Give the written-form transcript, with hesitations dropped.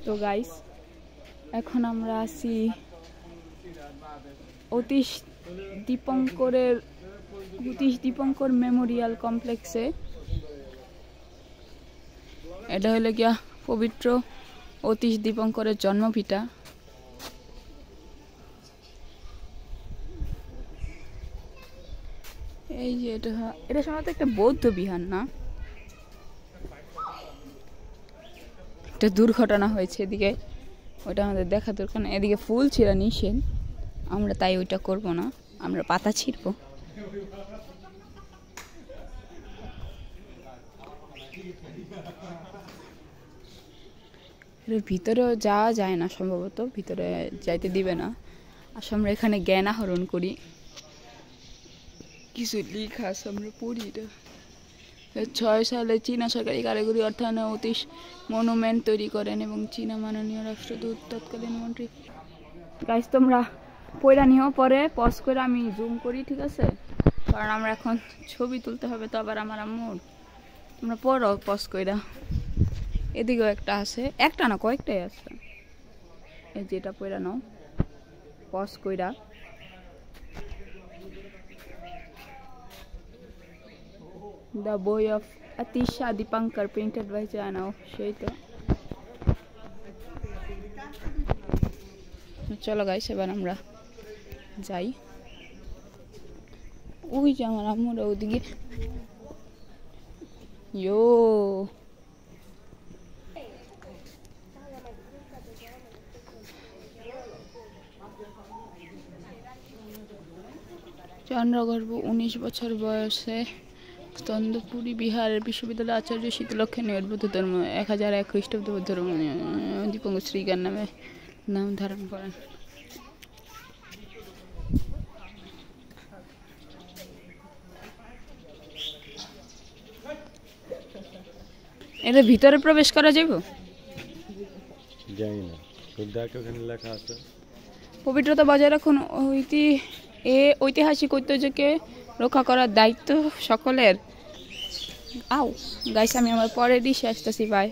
তো গাইস এখন আমরা আছি অতীশ দীপঙ্কর মেমোরিয়াল কমপ্লেক্সে। এটা হলো গিয়া পবিত্র অতীশ দীপঙ্করের জন্মভিটা। এই যে এটা সম্ভবত একটা বৌদ্ধ বিহার না, একটা দুর্ঘটনা হয়েছে এদিকে, ওটা আমাদের দেখা দরকার না। এদিকে ফুল ছিঁড়া নিষেধ, আমরা তাই ওইটা করব না, আমরা পাতা ছিঁড়ব। ভিতরেও যাওয়া যায় না সম্ভবত, ভিতরে যাইতে দিবে না। আসলে আমরা এখানে জ্ঞান আহরণ করি, কিছু লেখা আছে আমরা পড়ি। এটা 2006 সালে চীনা সরকারি কারিগরি অর্থায়নে অতীশ মনুমেন্ট তৈরি করেন এবং চীনা মাননীয় রাষ্ট্রদূত তৎকালীন মন্ত্রী। গাইস তোমরা পয়রা নিও, পরে পজ করে আমি জুম করি, ঠিক আছে? কারণ আমরা এখন ছবি তুলতে হবে তো আবার আমার আম্মুর। তোমরা পড়ো পজ কইরা। এদিকেও একটা আছে, একটা না কয়েকটাই আছে। এই যেটা পয়রা নাও পজ কইরা। The Boy of Atisha Dipankar painted by Jana, সেই তো। চলো গাইস এবার আমরা যাই। ওই যে আমার আম্মুরা ওদিকে। ইয়ো চন্দ্রগর্ভ 19 বছর বয়সে স্তন্দপুরী বিহারের বিশ্ববিদ্যালয়ের আচার্য শীতলক্ষণের বৌদ্ধ ধর্ম 1001 খ্রিস্টাব্দ ধর্ম দীপঙ্কর শ্রীজ্ঞান নামে নাম ধারণ করেন। এর ভিতরে প্রবেশ করা যাবে? জানি না, দেখো এখানে লেখা আছে পবিত্রতা বজায় রাখুন, ঐতিহাসিক ঐতিহ্যকে রক্ষা করার দায়িত্ব সকলের। আও গাইস আমি আমার পরের ডিশে আসতেছি, বাই।